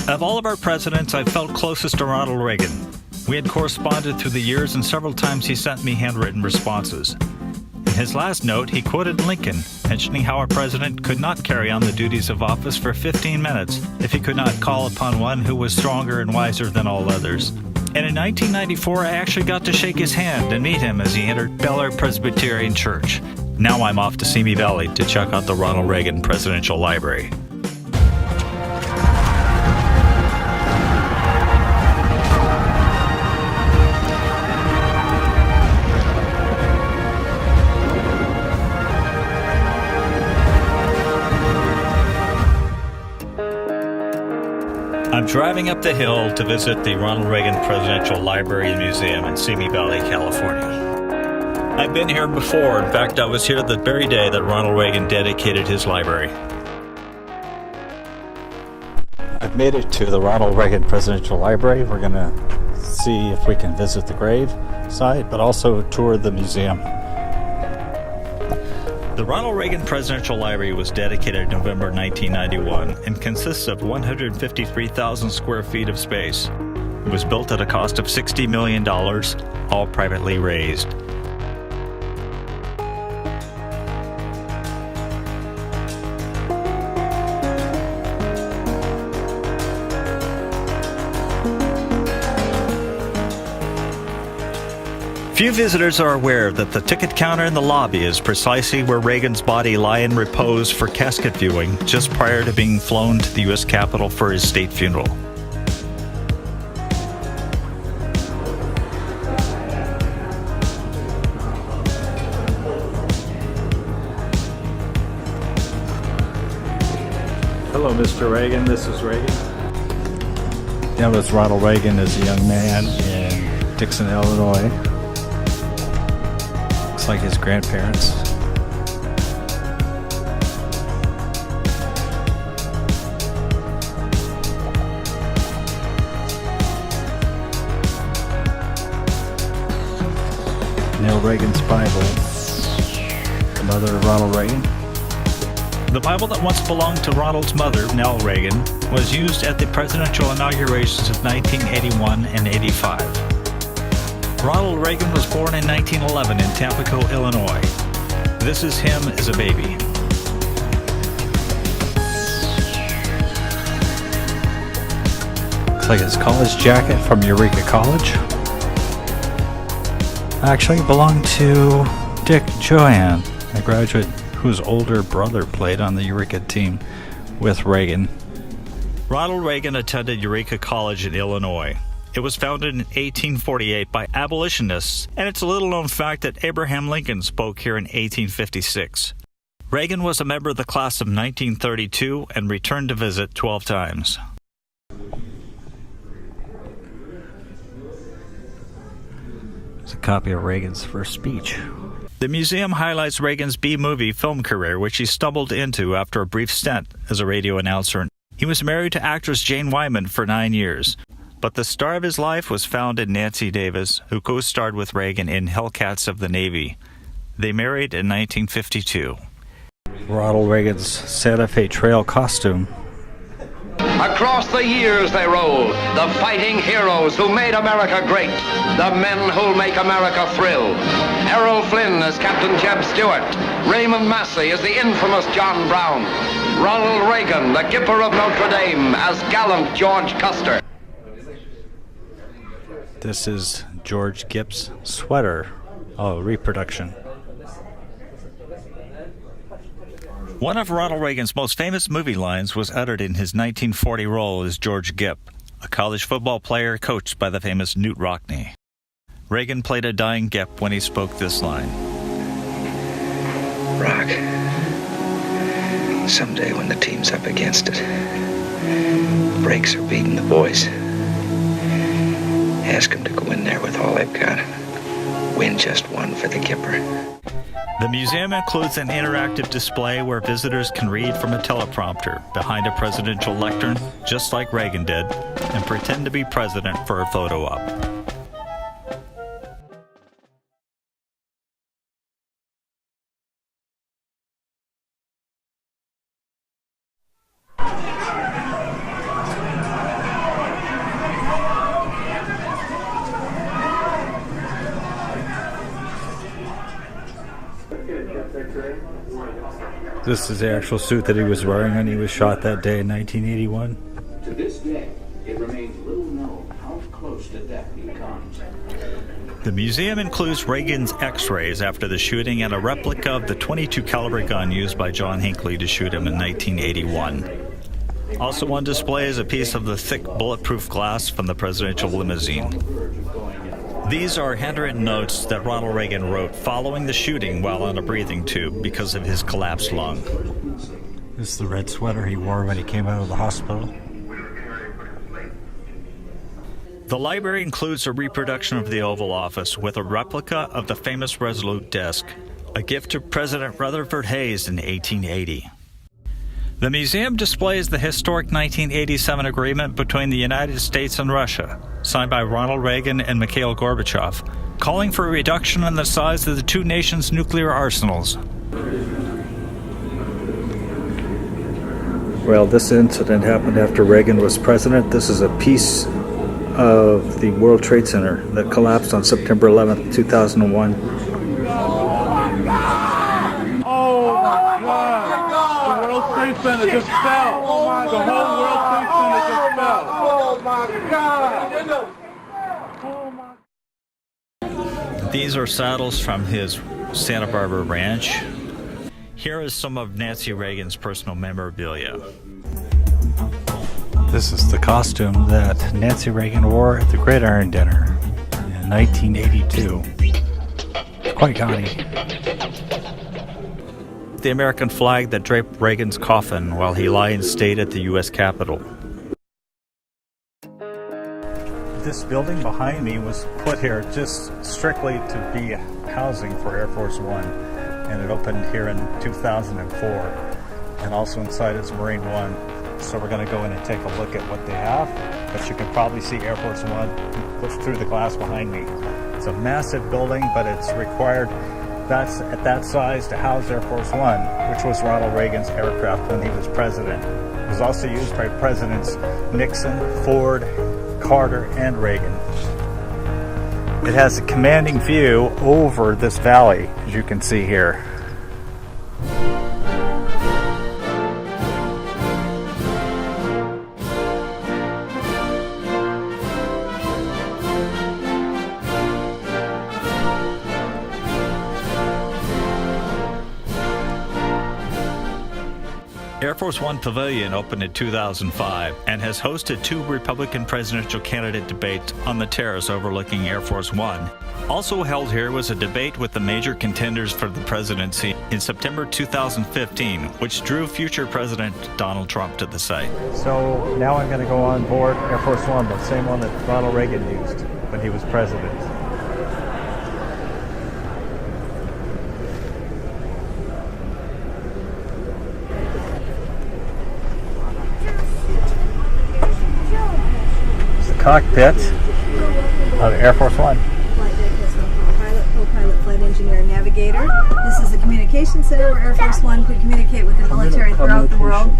Of all of our presidents, I felt closest to Ronald Reagan. We had corresponded through the years, and several times he sent me handwritten responses. In his last note, he quoted Lincoln, mentioning how a president could not carry on the duties of office for 15 minutes if he could not call upon one who was stronger and wiser than all others. And in 1994, I actually got to shake his hand and meet him as he entered Bel Air Presbyterian Church. Now I'm off to Simi Valley to check out the Ronald Reagan Presidential Library. I'm driving up the hill to visit the Ronald Reagan Presidential Library and Museum in Simi Valley, California. I've been here before. In fact, I was here the very day that Ronald Reagan dedicated his library. I've made it to the Ronald Reagan Presidential Library. We're going to see if we can visit the grave site, but also tour the museum. The Ronald Reagan Presidential Library was dedicated in November 1991 and consists of 153,000 square feet of space. It was built at a cost of $60 million, all privately raised. Few visitors are aware that the ticket counter in the lobby is precisely where Reagan's body lay in repose for casket viewing just prior to being flown to the U.S. Capitol for his state funeral. Hello, Mr. Reagan. This is Reagan. That was Ronald Reagan as a young man in Dixon, Illinois. Looks like his grandparents. Neil Reagan's Bible. The mother of Ronald Reagan. The Bible that once belonged to Ronald's mother, Nell Reagan, was used at the presidential inaugurations of 1981 and 85. Ronald Reagan was born in 1911 in Tampico, Illinois. This is him as a baby. Looks like his college jacket from Eureka College. Actually belonged to Dick Joanne, a graduate whose older brother played on the Eureka team with Reagan. Ronald Reagan attended Eureka College in Illinois. It was founded in 1848 by abolitionists, and it's a little-known fact that Abraham Lincoln spoke here in 1856. Reagan was a member of the class of 1932 and returned to visit 12 times. It's a copy of Reagan's first speech. The museum highlights Reagan's B-movie film career, which he stumbled into after a brief stint as a radio announcer. He was married to actress Jane Wyman for 9 years. But the star of his life was found in Nancy Davis, who co-starred with Reagan in Hellcats of the Navy. They married in 1952. Ronald Reagan's Santa Fe Trail costume. Across the years they roll, the fighting heroes who made America great, the men who'll make America thrill. Errol Flynn as Captain Jeb Stuart, Raymond Massey as the infamous John Brown, Ronald Reagan, the Gipper of Notre Dame, as gallant George Custer. This is George Gipp's sweater. Oh, reproduction. One of Ronald Reagan's most famous movie lines was uttered in his 1940 role as George Gipp, a college football player coached by the famous Knute Rockne. Reagan played a dying Gipp when he spoke this line. Rock, someday when the team's up against it, breaks are beating the boys, ask them to go in there with all they've got. Win just one for the Gipper. The museum includes an interactive display where visitors can read from a teleprompter behind a presidential lectern, just like Reagan did, and pretend to be president for a photo op. This is the actual suit that he was wearing when he was shot that day in 1981. To this day, it remains little known how close to death he comes. The museum includes Reagan's x-rays after the shooting and a replica of the .22 caliber gun used by John Hinckley to shoot him in 1981. Also on display is a piece of the thick bulletproof glass from the presidential limousine. These are handwritten notes that Ronald Reagan wrote following the shooting while on a breathing tube because of his collapsed lung. This is the red sweater he wore when he came out of the hospital. The library includes a reproduction of the Oval Office with a replica of the famous Resolute desk, a gift to President Rutherford Hayes in 1880. The museum displays the historic 1987 agreement between the United States and Russia, signed by Ronald Reagan and Mikhail Gorbachev, calling for a reduction in the size of the two nations' nuclear arsenals. Well, this incident happened after Reagan was president. This is a piece of the World Trade Center that collapsed on September 11th, 2001. The World Trade Center just fell. The whole World Trade Center just fell. Oh my God. These are saddles from his Santa Barbara ranch. Here is some of Nancy Reagan's personal memorabilia. This is the costume that Nancy Reagan wore at the Gridiron Dinner in 1982. It's quite gaudy. The American flag that draped Reagan's coffin while he lay in state at the U.S. Capitol. This building behind me was put here just strictly to be housing for Air Force One, and it opened here in 2004, and also inside is Marine One. So we're going to go in and take a look at what they have, but you can probably see Air Force One pushed through the glass behind me. It's a massive building, but it's required that's at that size to house Air Force One, which was Ronald Reagan's aircraft when he was president. It was also used by Presidents Nixon, Ford, Carter, and Reagan. It has a commanding view over this valley, as you can see here. Air Force One Pavilion opened in 2005 and has hosted 2 Republican presidential candidate debates on the terrace overlooking Air Force One. Also held here was a debate with the major contenders for the presidency in September 2015, which drew future President Donald Trump to the site. So now I'm going to go on board Air Force One, the same one that Ronald Reagan used when he was president. Cockpit of Air Force One. Flight deck has one pilot, co-pilot, flight engineer, and navigator. This is the communication center where Air Force One could communicate with the military throughout the world.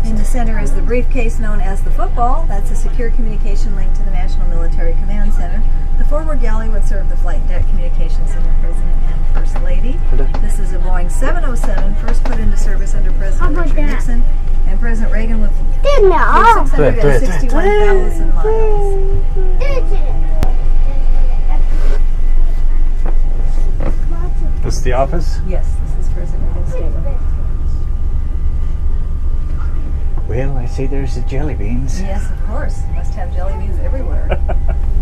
In the center is the briefcase known as the football. That's a secure communication link to the National Military Command Center. The forward galley would serve the flight deck, communication center, President and First Lady. This is a Boeing 707, first put into service under President Richard Nixon. And President Reagan with 661,000 miles. This is the office? Yes, this is President Reagan's statement. Well, I see there's the jelly beans. Yes, of course. You must have jelly beans everywhere.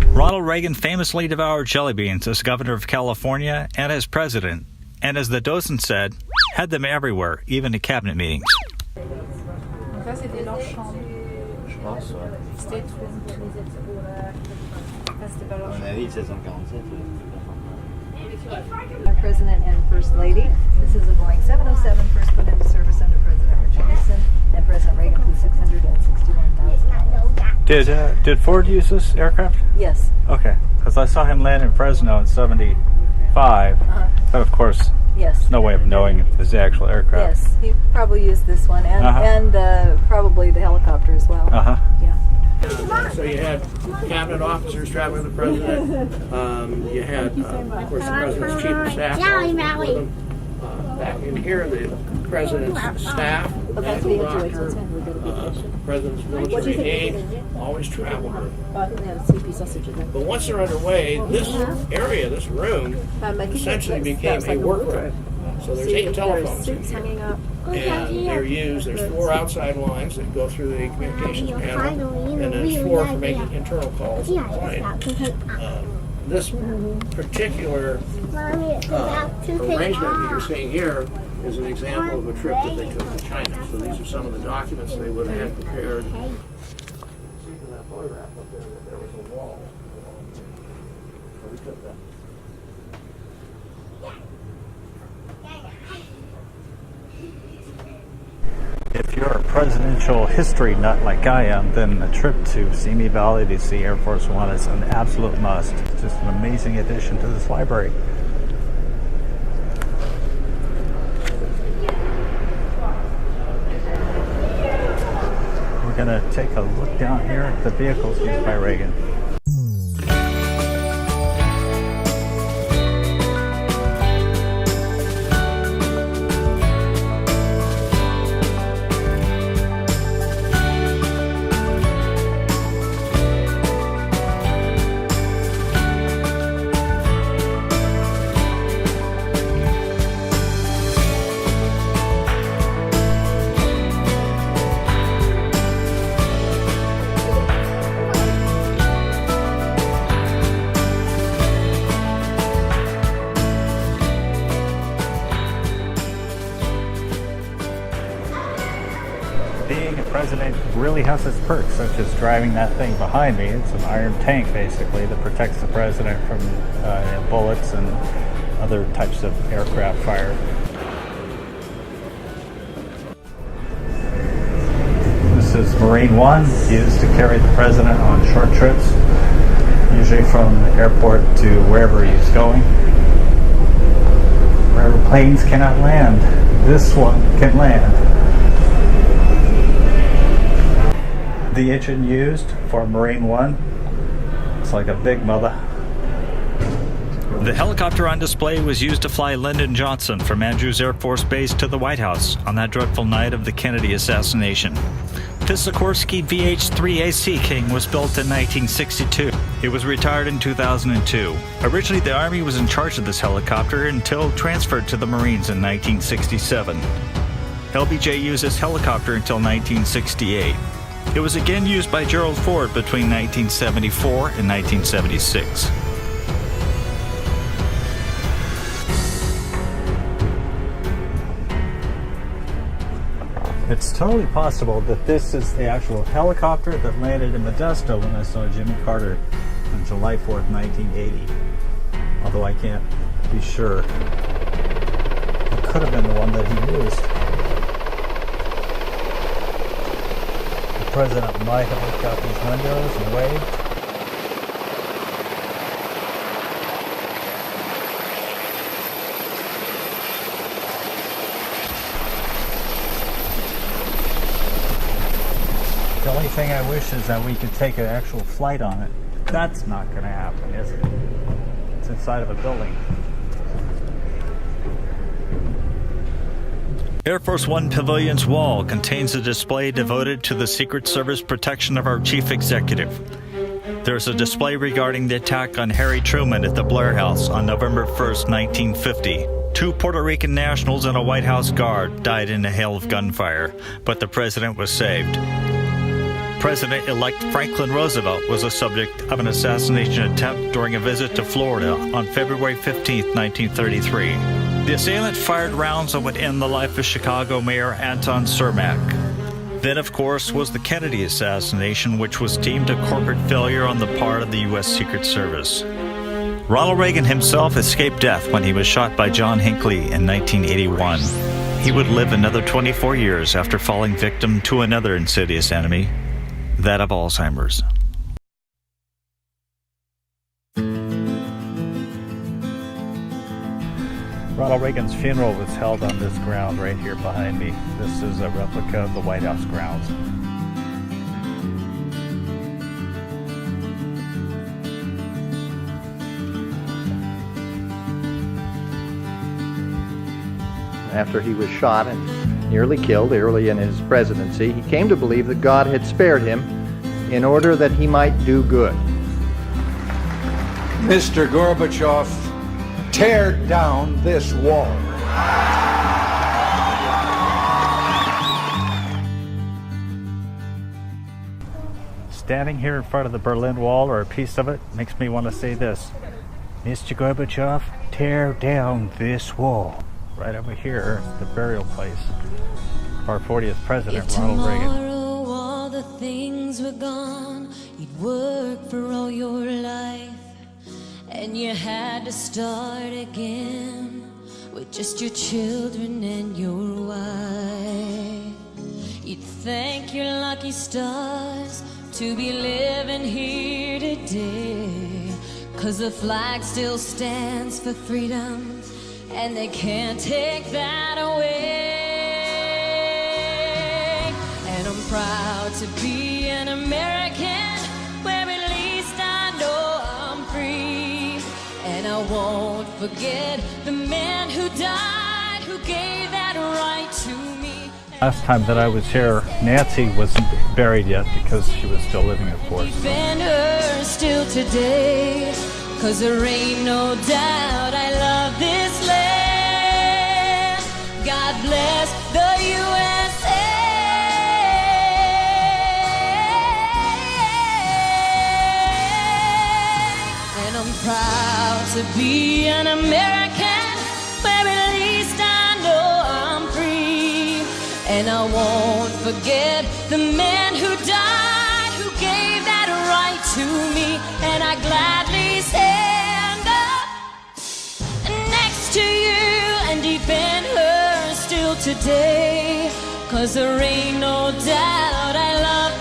Ronald Reagan famously devoured jelly beans as governor of California and as president, and as the docent said, had them everywhere, even at cabinet meetings. Ça, c'était leur chambre. Je pense, ouais. C'était tous les utilisés pour... c'était pas leur À mon avis, 1747. Our President and First Lady. This is a Boeing 707, first put into service under President Richard Nixon, and President Reagan flew 661,000 miles. Did Ford use this aircraft? Yes. Okay, because I saw him land in Fresno in 75, but of course, Yes. no way of knowing if it was the actual aircraft. Yes, he probably used this one, and probably the helicopter as well. Yeah. So you had cabinet officers traveling with the president. You had, of course, the president's chief of staff. With them. Back in here, the president's staff, medical doctor, president's military aide, always travel with. But once they're underway, this area, this room, essentially became a workroom. So there's 8 telephones in here. And they're used, there's 4 outside lines that go through the communications panel, and there's 4 for making internal calls to the plane. This particular arrangement that you're seeing here is an example of a trip that they took to China. So these are some of the documents they would have had prepared. See from that photograph up there that there was a wall. So we took that. If you're a presidential history nut like I am, then a trip to Simi Valley to see Air Force One is an absolute must. It's just an amazing addition to this library. We're going to take a look down here at the vehicles used by Reagan. Being a president really has its perks, such as driving that thing behind me. It's an iron tank, basically, that protects the president from bullets and other types of aircraft fire. This is Marine One, used to carry the president on short trips, usually from the airport to wherever he's going. Wherever planes cannot land, this one can land. The engine used for Marine One, it's like a big mother. The helicopter on display was used to fly Lyndon Johnson from Andrews Air Force Base to the White House on that dreadful night of the Kennedy assassination. This Sikorsky VH-3AC King was built in 1962. It was retired in 2002. Originally, the Army was in charge of this helicopter until transferred to the Marines in 1967. LBJ used this helicopter until 1968. It was again used by Gerald Ford between 1974 and 1976. It's totally possible that this is the actual helicopter that landed in Modesto when I saw Jimmy Carter on July 4th, 1980. Although I can't be sure. It could have been the one that he used. The president might have looked out these windows and waved. The only thing I wish is that we could take an actual flight on it. That's not going to happen, is it? It's inside of a building. Air Force One Pavilion's wall contains a display devoted to the Secret Service protection of our chief executive. There's a display regarding the attack on Harry Truman at the Blair House on November 1st, 1950. 2 Puerto Rican nationals and a White House guard died in a hail of gunfire, but the president was saved. President-elect Franklin Roosevelt was the subject of an assassination attempt during a visit to Florida on February 15, 1933. The assailant fired rounds that would end the life of Chicago Mayor Anton Cermak. Then, of course, was the Kennedy assassination, which was deemed a corporate failure on the part of the U.S. Secret Service. Ronald Reagan himself escaped death when he was shot by John Hinckley in 1981. He would live another 24 years after falling victim to another insidious enemy, that of Alzheimer's. Ronald Reagan's funeral was held on this ground right here behind me. This is a replica of the White House grounds. After he was shot and nearly killed early in his presidency, he came to believe that God had spared him in order that he might do good. Mr. Gorbachev, tear down this wall. Standing here in front of the Berlin Wall, or a piece of it, makes me want to say this. Mr. Gorbachev, tear down this wall. Right over here, the burial place of our 40th president, Ronald Reagan. Tomorrow all the things were gone, you'd work for all your life, and you had to start again with just your children and your wife. You'd thank your lucky stars to be living here today, 'cause the flag still stands for freedom, and they can't take that away. And I'm proud to be an American, where at least I know I'm free. And I won't forget the man who died, who gave that right to me. Last time that I was here, Nancy wasn't buried yet because she was still living, of course. Defend her still today, 'cause there ain't no doubt I love this land. God bless the USA. And I'm proud to be an American, where at least I know I'm free. And I won't forget the man who died, who gave that right to me. And I gladly stand up next to you and defend her still today, 'cause there ain't no doubt I love